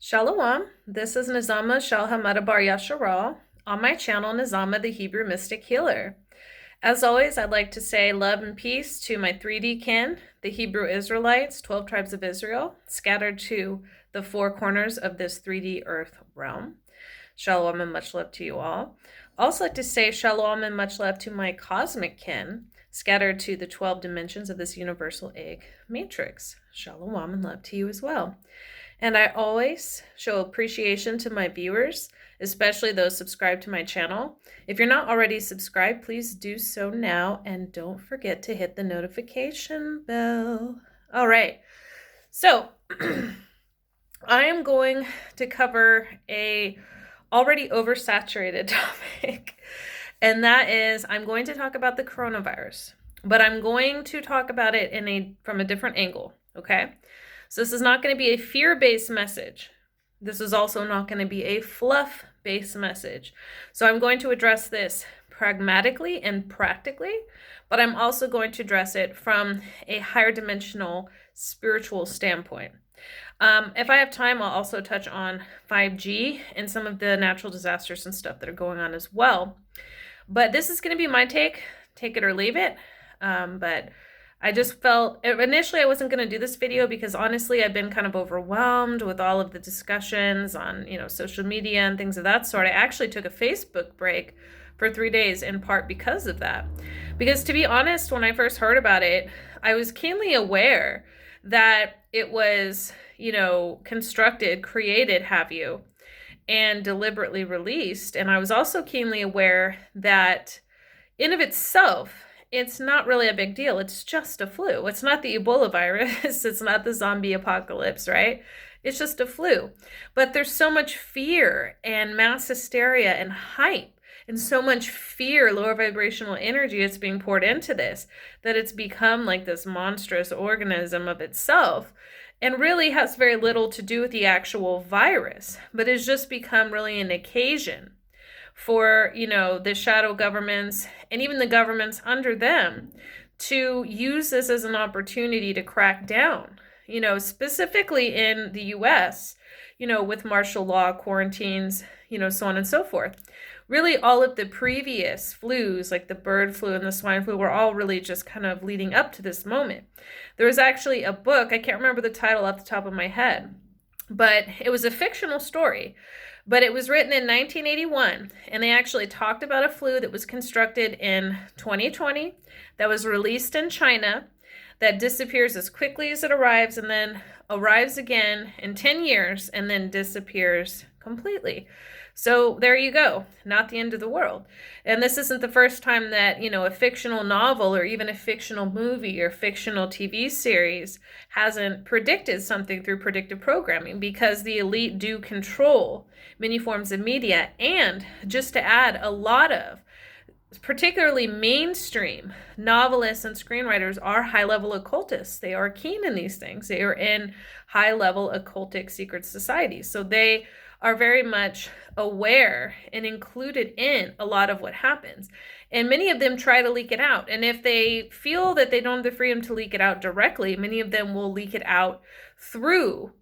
Shalom, this is Nizama Shalhamada Bar Yasharal on my channel Nizama the Hebrew Mystic Healer. As always, I'd like to say love and peace to my 3D kin, the Hebrew Israelites, 12 tribes of Israel, scattered to the four corners of this 3D earth realm. Shalom and much love to you all. Also like to say shalom and much love to my cosmic kin, scattered to the 12 dimensions of this universal egg matrix. Shalom and love to you as well. And I always show appreciation to my viewers, especially those subscribed to my channel. If you're not already subscribed, please do so now, and don't forget to hit the notification bell. All right, so I am going to cover a already oversaturated topic, and that is I'm going to talk about the coronavirus, but I'm going to talk about it from a different angle, okay? So this is not going to be a fear-based message. This is also not going to be a fluff-based message. So I'm going to address this pragmatically and practically, but I'm also going to address it from a higher dimensional spiritual standpoint. If I have time, I'll also touch on 5G and some of the natural disasters and stuff that are going on as well. But this is going to be my take it or leave it. But I just felt, initially I wasn't going to do this video because honestly I've been kind of overwhelmed with all of the discussions on, social media and things of that sort. I actually took a Facebook break for 3 days in part because of that. Because to be honest, when I first heard about it, I was keenly aware that it was, constructed, created, and deliberately released. And I was also keenly aware that in of itself, it's not really a big deal. It's just a flu. It's not the Ebola virus. It's not the zombie apocalypse, right? It's just a flu. But there's so much fear and mass hysteria and hype and so much fear, lower vibrational energy that's being poured into this, that it's become like this monstrous organism of itself and really has very little to do with the actual virus, but it's just become really an occasion for, the shadow governments and even the governments under them to use this as an opportunity to crack down, specifically in the US, with martial law, quarantines, so on and so forth. Really, all of the previous flus, like the bird flu and the swine flu, were all really just kind of leading up to this moment. There was actually a book, I can't remember the title off the top of my head, but it was a fictional story. But it was written in 1981, and they actually talked about a flu that was constructed in 2020, that was released in China, that disappears as quickly as it arrives, and then arrives again in 10 years, and then disappears completely. So there you go, not the end of the world. And this isn't the first time that, a fictional novel or even a fictional movie or fictional TV series hasn't predicted something through predictive programming, because the elite do control many forms of media. And just to add, a lot of particularly mainstream novelists and screenwriters are high-level occultists. They are keen in these things. They are in high-level occultic secret societies. So they are very much aware and included in a lot of what happens. And many of them try to leak it out. And if they feel that they don't have the freedom to leak it out directly, many of them will leak it out through,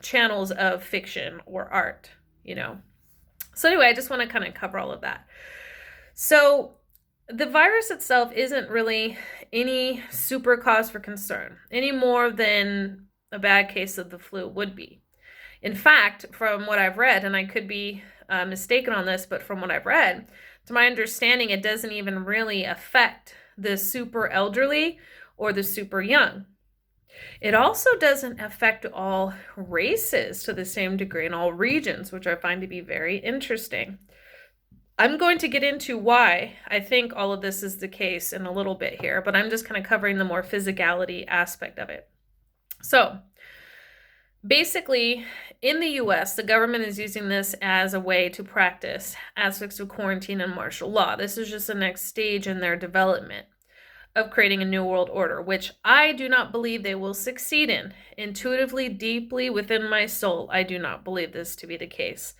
channels of fiction or art, So anyway, I just want to kind of cover all of that. So the virus itself isn't really any super cause for concern, any more than a bad case of the flu would be. In fact, from what I've read, and I could be mistaken on this, but from what I've read, to my understanding, it doesn't even really affect the super elderly or the super young. It also doesn't affect all races to the same degree in all regions, which I find to be very interesting. I'm going to get into why I think all of this is the case in a little bit here, but I'm just kind of covering the more physicality aspect of it. So basically, in the US, the government is using this as a way to practice aspects of quarantine and martial law. This is just the next stage in their development of creating a new world order, which I do not believe they will succeed in. Intuitively, deeply within my soul, I do not believe this to be the case.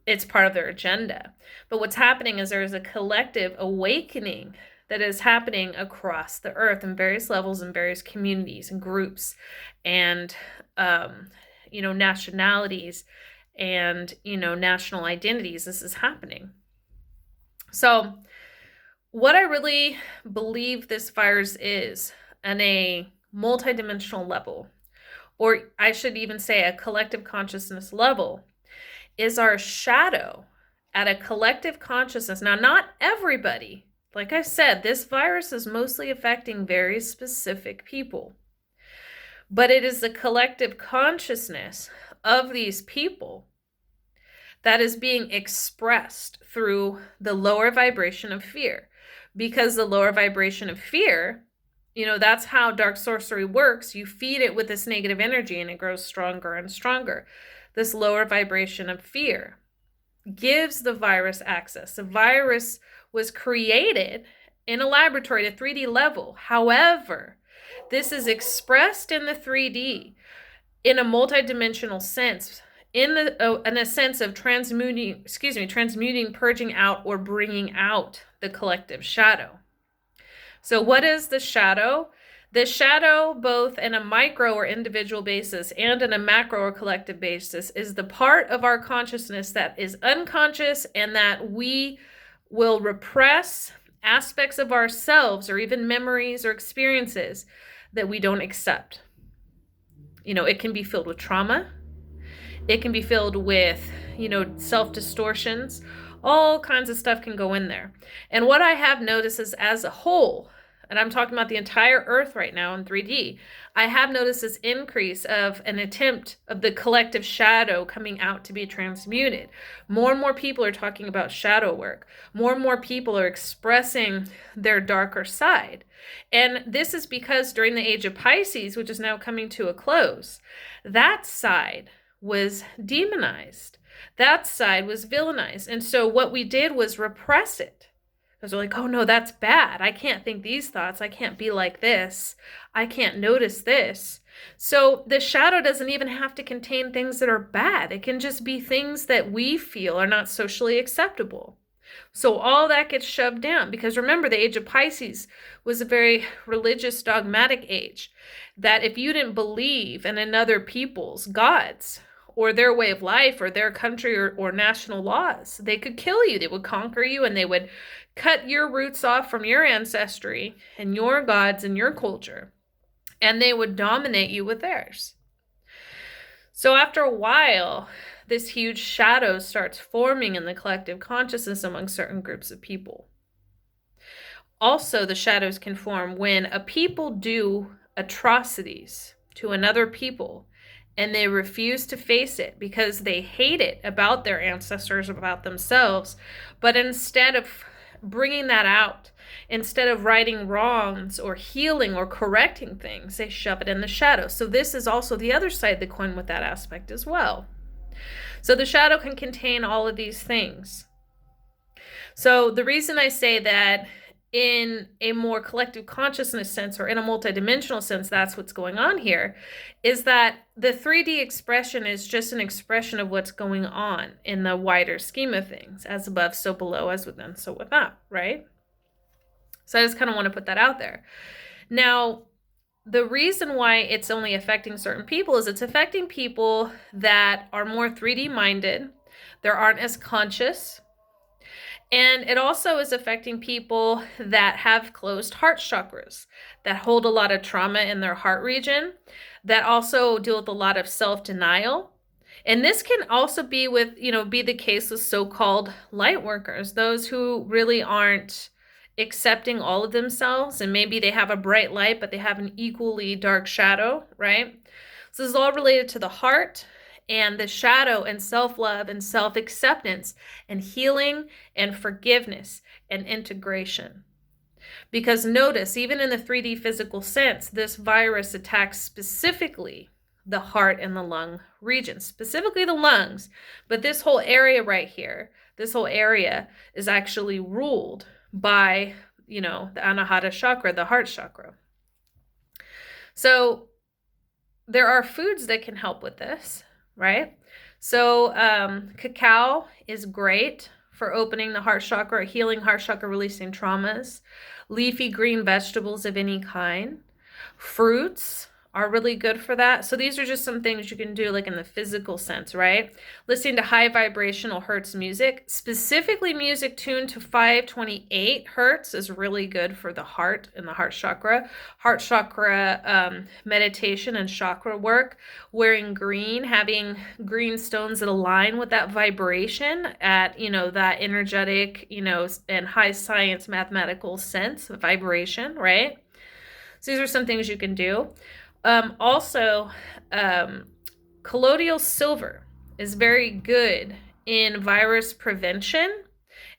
It's part of their agenda. But what's happening is there is a collective awakening that is happening across the earth in various levels, in various communities and groups and nationalities and, national identities. This is happening. So what I really believe this virus is on a multidimensional level, or I should even say a collective consciousness level, is our shadow at a collective consciousness. Now, not everybody. Like I said, this virus is mostly affecting very specific people. But it is the collective consciousness of these people that is being expressed through the lower vibration of fear. Because the lower vibration of fear, that's how dark sorcery works. You feed it with this negative energy and it grows stronger and stronger. This lower vibration of fear gives the virus access. The virus was created in a laboratory at a 3D level. However, this is expressed in the 3D in a multidimensional sense, in a sense of transmuting, purging out, or bringing out the collective shadow. So what is the shadow? The shadow, both in a micro or individual basis and in a macro or collective basis, is the part of our consciousness that is unconscious and that we will repress aspects of ourselves or even memories or experiences that we don't accept. It can be filled with trauma. It can be filled with, self-distortions. All kinds of stuff can go in there. And what I have noticed is, as a whole, and I'm talking about the entire Earth right now in 3D, I have noticed this increase of an attempt of the collective shadow coming out to be transmuted. More and more people are talking about shadow work. More and more people are expressing their darker side. And this is because during the age of Pisces, which is now coming to a close, that side was demonized. That side was villainized. And so what we did was repress it. Because we're like, oh no, that's bad. I can't think these thoughts. I can't be like this. I can't notice this. So the shadow doesn't even have to contain things that are bad. It can just be things that we feel are not socially acceptable. So all that gets shoved down, because remember, the age of Pisces was a very religious, dogmatic age, that if you didn't believe in another people's gods or their way of life or their country or national laws, they could kill you. They would conquer you, and they would cut your roots off from your ancestry and your gods and your culture, and they would dominate you with theirs. So after a while, this huge shadow starts forming in the collective consciousness among certain groups of people. Also, the shadows can form when a people do atrocities to another people and they refuse to face it because they hate it about their ancestors, about themselves. But instead of bringing that out, instead of righting wrongs or healing or correcting things, they shove it in the shadow. So this is also the other side of the coin with that aspect as well. So the shadow can contain all of these things. So the reason I say that in a more collective consciousness sense, or in a multidimensional sense, that's what's going on here, is that the 3D expression is just an expression of what's going on in the wider scheme of things. As above, so below, as within, so without, right? So I just kind of want to put that out there. Now, the reason why it's only affecting certain people is it's affecting people that are more 3D minded, they aren't as conscious. And it also is affecting people that have closed heart chakras, that hold a lot of trauma in their heart region, that also deal with a lot of self-denial. And this can also be with, be the case with so-called light workers, those who really aren't accepting all of themselves, and maybe they have a bright light, but they have an equally dark shadow, right? So this is all related to the heart and the shadow and self-love and self-acceptance and healing and forgiveness and integration. Because notice, even in the 3D physical sense, this virus attacks specifically the heart and the lung region, specifically the lungs. But this whole area right here, this whole area is actually ruled by, the Anahata chakra, the heart chakra. So there are foods that can help with this, right? So cacao is great for opening the heart chakra, healing heart chakra, releasing traumas. Leafy green vegetables of any kind. Fruits are really good for that. So these are just some things you can do like in the physical sense, right? Listening to high vibrational hertz music, specifically music tuned to 528 hertz is really good for the heart and the heart chakra. Heart chakra meditation and chakra work. Wearing green, having green stones that align with that vibration at, that energetic, and high science mathematical sense of vibration, right? So these are some things you can do. Also, colloidal silver is very good in virus prevention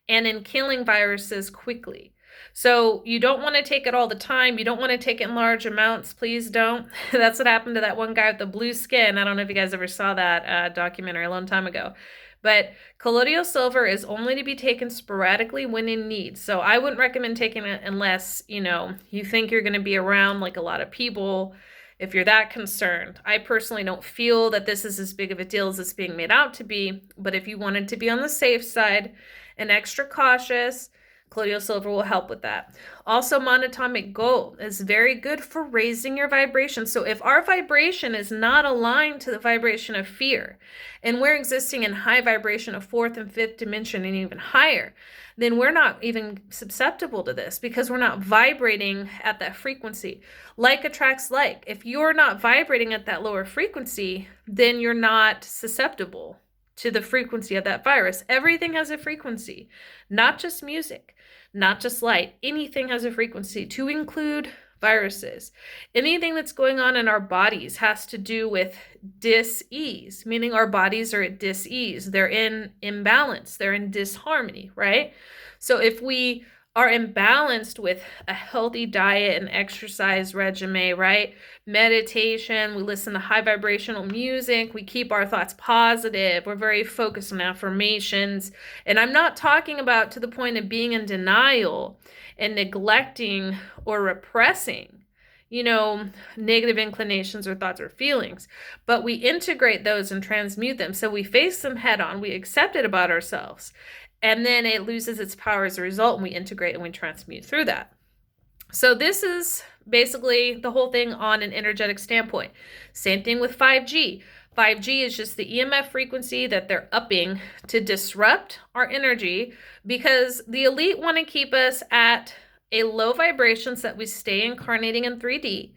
and in killing viruses quickly. So you don't want to take it all the time. You don't want to take it in large amounts. Please don't. That's what happened to that one guy with the blue skin. I don't know if you guys ever saw that documentary a long time ago. But colloidal silver is only to be taken sporadically when in need. So I wouldn't recommend taking it unless, you think you're going to be around like a lot of people, if you're that concerned. I personally don't feel that this is as big of a deal as it's being made out to be. But if you wanted to be on the safe side and extra cautious, colloidal silver will help with that. Also, monatomic gold is very good for raising your vibration. So if our vibration is not aligned to the vibration of fear, and we're existing in high vibration of fourth and fifth dimension and even higher, then we're not even susceptible to this because we're not vibrating at that frequency. Like attracts like. If you're not vibrating at that lower frequency, then you're not susceptible to the frequency of that virus. Everything has a frequency, not just music, not just light. Anything has a frequency, to include viruses. Anything that's going on in our bodies has to do with dis-ease, meaning our bodies are at dis-ease. They're in imbalance. They're in disharmony, right? So if we are imbalanced with a healthy diet and exercise regimen, right? Meditation, we listen to high vibrational music, we keep our thoughts positive, we're very focused on affirmations. And I'm not talking about to the point of being in denial and neglecting or repressing, negative inclinations or thoughts or feelings, but we integrate those and transmute them. So we face them head on, we accept it about ourselves. And then it loses its power as a result, and we integrate and we transmute through that. So this is basically the whole thing on an energetic standpoint. Same thing with 5G. 5G is just the EMF frequency that they're upping to disrupt our energy because the elite want to keep us at a low vibration so that we stay incarnating in 3D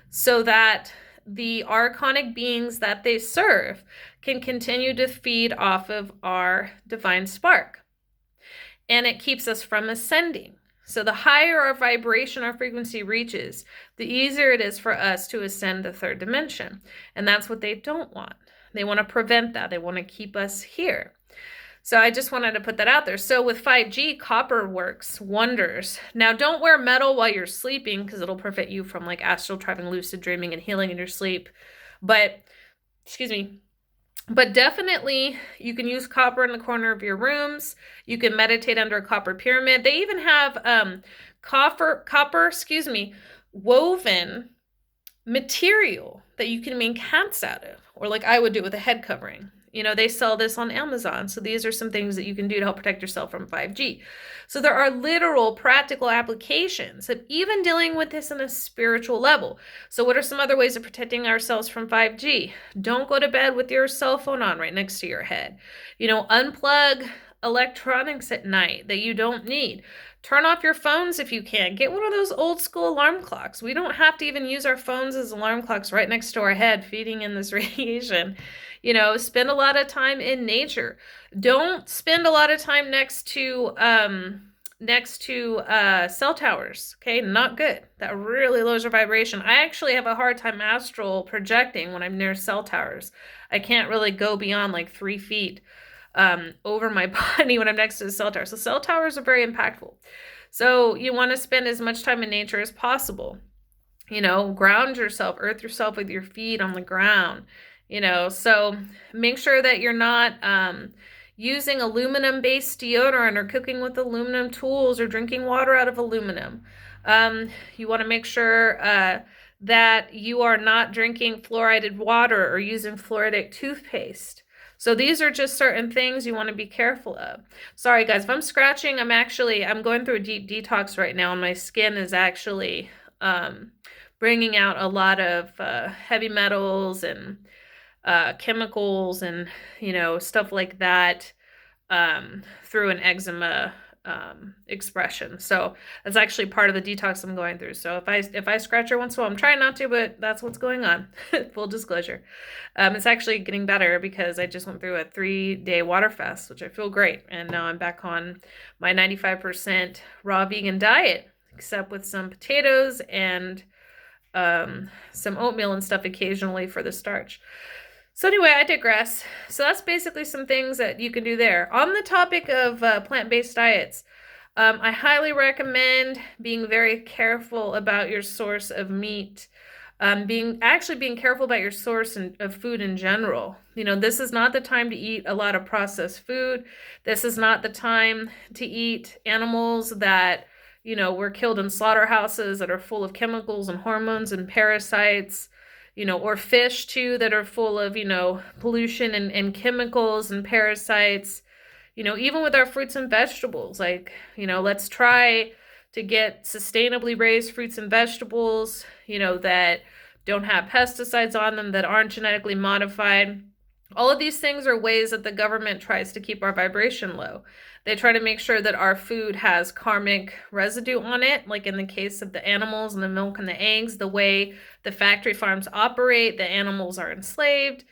so that the archonic beings that they serve can continue to feed off of our divine spark. And it keeps us from ascending. So the higher our vibration, our frequency reaches, the easier it is for us to ascend the third dimension. And that's what they don't want. They want to prevent that. They want to keep us here. So I just wanted to put that out there. So with 5G, copper works wonders. Now, don't wear metal while you're sleeping because it'll prevent you from like astral traveling, lucid dreaming, and healing in your sleep. But definitely you can use copper in the corner of your rooms. You can meditate under a copper pyramid. They even have copper, woven material that you can make hats out of, or like I would do with a head covering. They sell this on Amazon. So these are some things that you can do to help protect yourself from 5G. So there are literal practical applications of even dealing with this on a spiritual level. So what are some other ways of protecting ourselves from 5G? Don't go to bed with your cell phone on right next to your head. Unplug electronics at night that you don't need. Turn off your phones if you can. Get one of those old school alarm clocks. We don't have to even use our phones as alarm clocks right next to our head, feeding in this radiation. Spend a lot of time in nature. Don't spend a lot of time next to cell towers. Okay, not good. That really lowers your vibration. I actually have a hard time astral projecting when I'm near cell towers. I can't really go beyond like 3 feet over my body when I'm next to the cell tower. So cell towers are very impactful. So you want to spend as much time in nature as possible. Ground yourself, earth yourself with your feet on the ground. So make sure that you're not using aluminum-based deodorant or cooking with aluminum tools or drinking water out of aluminum. You want to make sure that you are not drinking fluoridated water or using fluoridic toothpaste. So these are just certain things you want to be careful of. Sorry guys, if I'm scratching, I'm going through a deep detox right now and my skin is actually bringing out a lot of heavy metals and chemicals and, stuff like that through an eczema expression. So that's actually part of the detox I'm going through. So if I scratch her once in a while, I'm trying not to, but that's what's going on. Full disclosure. It's actually getting better because I just went through a 3-day water fast, which I feel great. And now I'm back on my 95% raw vegan diet, except with some potatoes and some oatmeal and stuff occasionally for the starch. So anyway, I digress. So that's basically some things that you can do there. On the topic of plant-based diets, I highly recommend being very careful about your source of meat. Being careful about your source of food in general. This is not the time to eat a lot of processed food. This is not the time to eat animals that, were killed in slaughterhouses that are full of chemicals and hormones and parasites. Or fish too that are full of, pollution and chemicals and parasites. Even with our fruits and vegetables, let's try to get sustainably raised fruits and vegetables, that don't have pesticides on them, that aren't genetically modified. All of these things are ways that the government tries to keep our vibration low. They try to make sure that our food has karmic residue on it, like in the case of the animals and the milk and the eggs, the way the factory farms operate, the animals are enslaved.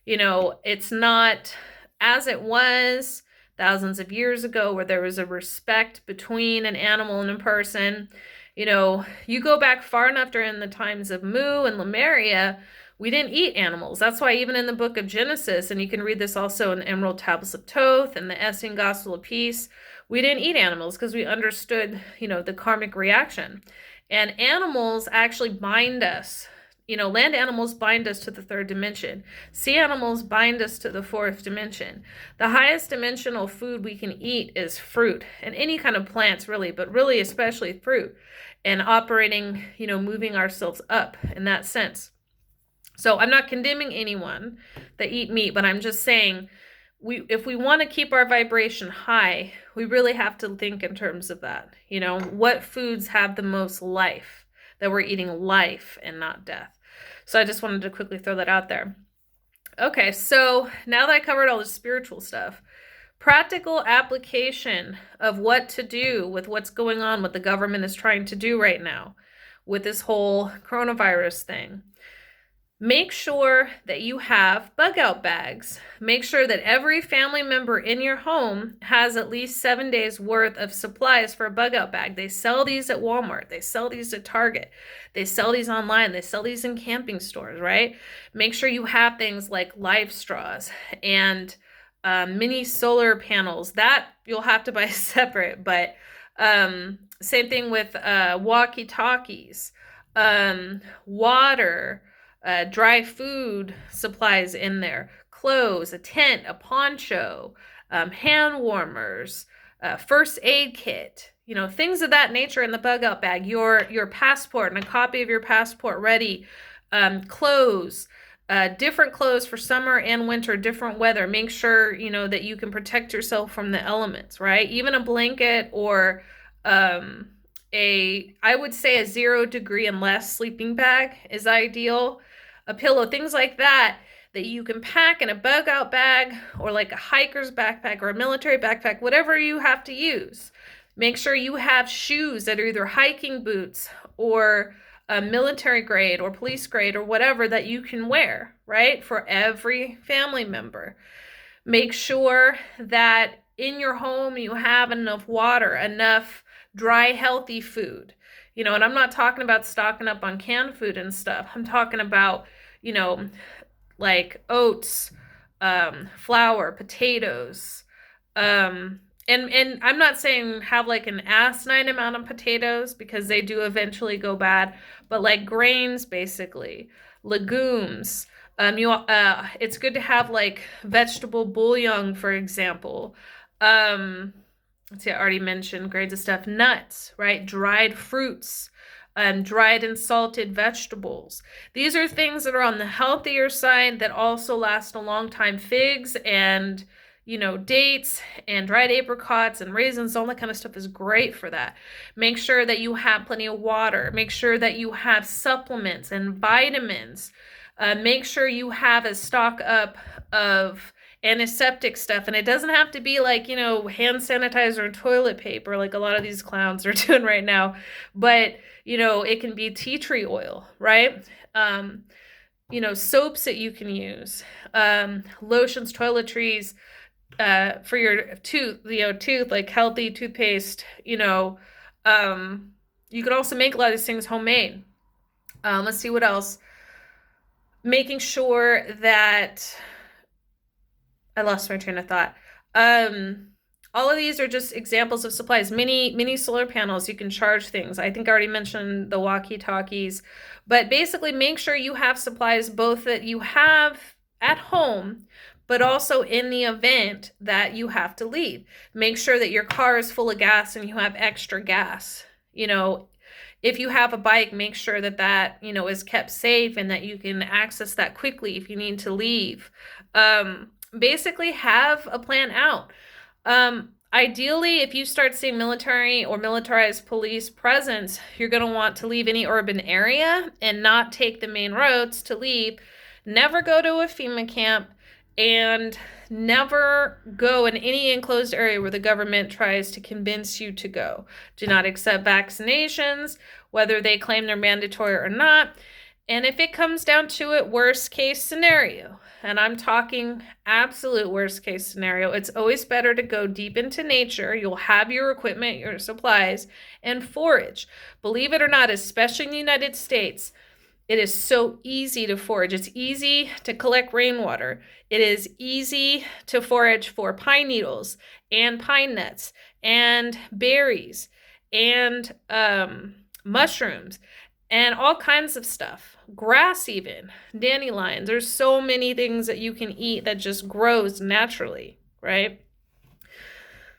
It's not as it was thousands of years ago where there was a respect between an animal and a person. You go back far enough during the times of Mu and Lemuria, we didn't eat animals. That's why even in the book of Genesis, and you can read this also in the Emerald Tablets of Thoth and the Essene Gospel of Peace, we didn't eat animals because we understood, the karmic reaction. And animals actually bind us. Land animals bind us to the 3rd dimension. Sea animals bind us to the 4th dimension. The highest dimensional food we can eat is fruit and any kind of plants really, but really especially fruit, and operating, moving ourselves up in that sense. So I'm not condemning anyone that eat meat, but I'm just saying if we want to keep our vibration high, we really have to think in terms of that. What foods have the most life, that we're eating life and not death. So I just wanted to quickly throw that out there. Okay, so now that I covered all the spiritual stuff, practical application of what to do with what's going on, what the government is trying to do right now with this whole coronavirus thing. Make sure that you have bug out bags. Make sure that every family member in your home has at least 7 days worth of supplies for a bug out bag. They sell these at Walmart. They sell these at Target. They sell these online. They sell these in camping stores, right? Make sure you have things like live straws and mini solar panels. That you'll have to buy separate, but same thing with walkie-talkies, water, dry food supplies in there, clothes, a tent, a poncho, hand warmers, first aid kit, things of that nature in the bug out bag, your passport and a copy of your passport ready, clothes, different clothes for summer and winter, different weather. Make sure, that you can protect yourself from the elements, right? Even a blanket or I would say a 0 degree and less sleeping bag is ideal. A pillow, things like that you can pack in a bug out bag or like a hiker's backpack or a military backpack, whatever you have to use. Make sure you have shoes that are either hiking boots or military grade or police grade or whatever that you can wear, right? For every family member. Make sure that in your home you have enough water, enough dry, healthy food. And I'm not talking about stocking up on canned food and stuff. I'm talking about, like oats, flour, potatoes. And I'm not saying have like an asinine amount of potatoes because they do eventually go bad, but like grains, basically, legumes. It's good to have like vegetable bouillon, for example. Let's see, I already mentioned grades of stuff, nuts, right? Dried fruits, dried and salted vegetables. These are things that are on the healthier side that also last a long time. Figs and, dates and dried apricots and raisins, all that kind of stuff is great for that. Make sure that you have plenty of water. Make sure that you have supplements and vitamins. Make sure you have a stock up of antiseptic stuff, and it doesn't have to be like hand sanitizer and toilet paper like a lot of these clowns are doing right now, but it can be tea tree oil, right? Soaps that you can use, lotions, toiletries, for your tooth, like healthy toothpaste. You can also make a lot of these things homemade. Let's see what else. Making sure that I lost my train of thought. All of these are just examples of supplies. Mini solar panels, you can charge things. I think I already mentioned the walkie-talkies, but basically make sure you have supplies both that you have at home, but also in the event that you have to leave. Make sure that your car is full of gas and you have extra gas. If you have a bike, make sure that is kept safe and that you can access that quickly if you need to leave. Basically have a plan out. Ideally, if you start seeing military or militarized police presence, you're going to want to leave any urban area and not take the main roads to leave. Never go to a FEMA camp, and never go in any enclosed area where the government tries to convince you to go. Do not accept vaccinations, whether they claim they're mandatory or not. And if it comes down to it, worst case scenario, and I'm talking absolute worst case scenario, it's always better to go deep into nature. You'll have your equipment, your supplies, and forage. Believe it or not, especially in the United States, it is so easy to forage. It's easy to collect rainwater. It is easy to forage for pine needles and pine nuts and berries and mushrooms and all kinds of stuff. Grass even, dandelions. There's so many things that you can eat that just grows naturally, right?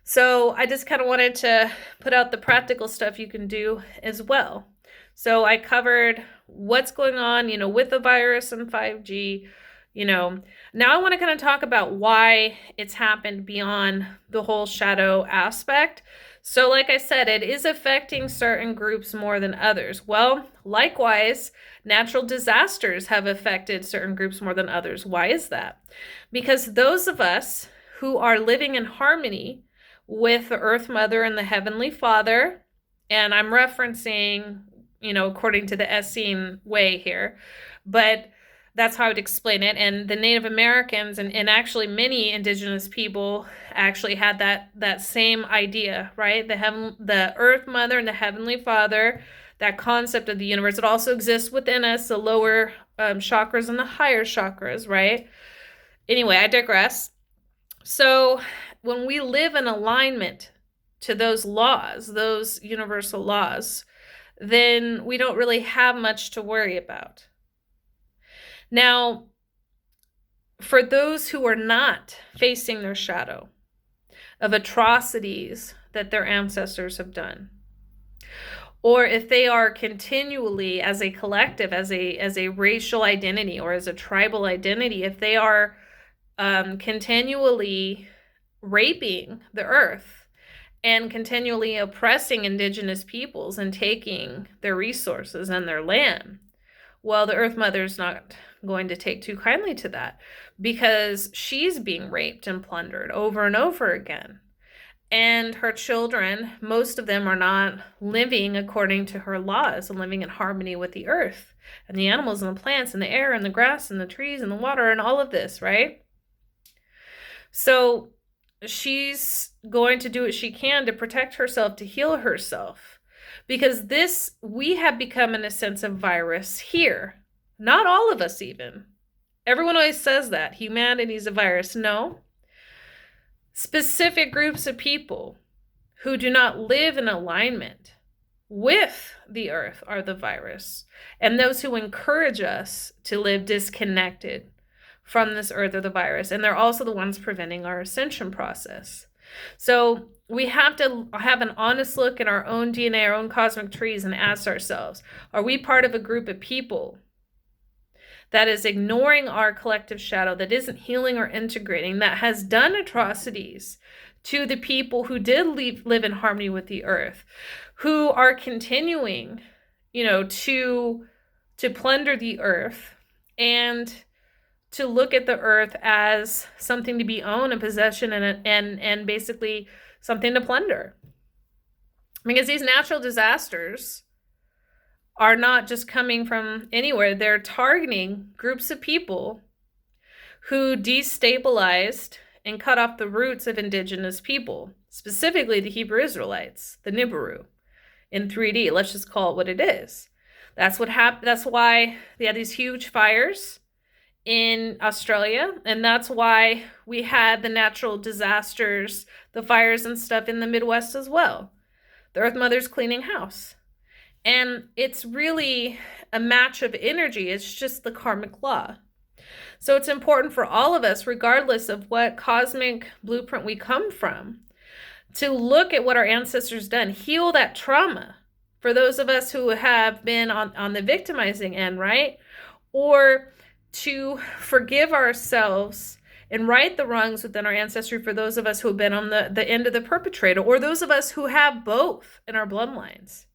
So I just kind of wanted to put out the practical stuff you can do as well. So I covered what's going on, with the virus and 5G, Now I want to kind of talk about why it's happened beyond the whole shadow aspect. So like I said, it is affecting certain groups more than others. Well, likewise, natural disasters have affected certain groups more than others. Why is that? Because those of us who are living in harmony with the Earth Mother and the Heavenly Father, and I'm referencing according to the Essene way here, but that's how I would explain it. And the Native Americans and actually many indigenous people actually had that same idea, right? The Earth Mother and the Heavenly Father, that concept of the universe. It also exists within us, the lower chakras and the higher chakras, right? Anyway, I digress. So when we live in alignment to those laws, those universal laws, then we don't really have much to worry about. Now, for those who are not facing their shadow of atrocities that their ancestors have done, or if they are continually as a collective, as a racial identity or as a tribal identity, if they are continually raping the earth and continually oppressing indigenous peoples and taking their resources and their land, well, the Earth Mother's not going to take too kindly to that, because she's being raped and plundered over and over again. And her children, most of them are not living according to her laws and living in harmony with the earth and the animals and the plants and the air and the grass and the trees and the water and all of this, right? So she's going to do what she can to protect herself, to heal herself, because we have become, in a sense, a virus here. Not all of us even. Everyone always says that humanity's a virus. No. Specific groups of people who do not live in alignment with the earth are the virus. And those who encourage us to live disconnected from this earth are the virus. And they're also the ones preventing our ascension process. So we have to have an honest look in our own DNA, our own cosmic trees, and ask ourselves, are we part of a group of people that is ignoring our collective shadow, that isn't healing or integrating, that has done atrocities to the people who did live in harmony with the earth, who are continuing, to plunder the earth and to look at the earth as something to be owned and possession and basically something to plunder. Because these natural disasters are not just coming from anywhere. They're targeting groups of people who destabilized and cut off the roots of indigenous people, specifically the Hebrew Israelites, the Nibiru, in 3D. Let's just call it what it is. That's what happened. That's why they had these huge fires in Australia, and that's why we had the natural disasters, the fires and stuff in the Midwest as well. The Earth Mother's cleaning house. And it's really a match of energy. It's just the karmic law. So it's important for all of us, regardless of what cosmic blueprint we come from, to look at what our ancestors done, heal that trauma for those of us who have been on the victimizing end, right? Or to forgive ourselves and right the wrongs within our ancestry for those of us who have been on the end of the perpetrator, or those of us who have both in our bloodlines.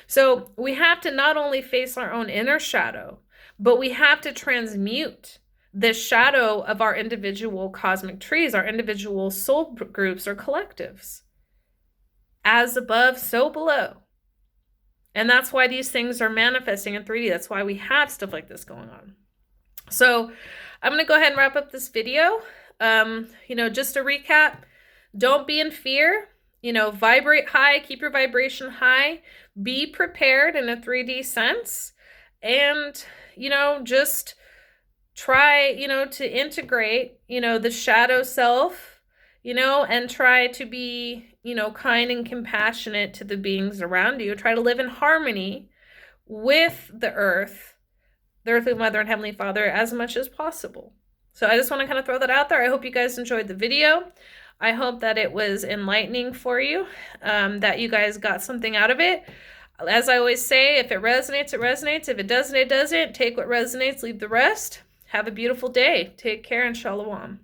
So we have to not only face our own inner shadow, but we have to transmute the shadow of our individual cosmic trees, our individual soul groups or collectives. As above, so below. And that's why these things are manifesting in 3D. That's why we have stuff like this going on. So I'm going to go ahead and wrap up this video. Just to recap, don't be in fear. Vibrate high, keep your vibration high, be prepared in a 3D sense, and, just try, to integrate, the shadow self, and try to be, kind and compassionate to the beings around you. Try to live in harmony with the earth, the earthly mother and heavenly father, as much as possible. So I just want to kind of throw that out there. I hope you guys enjoyed the video. I hope that it was enlightening for you, that you guys got something out of it. As I always say, if it resonates, it resonates. If it doesn't, it doesn't. Take what resonates, leave the rest. Have a beautiful day. Take care and shalom.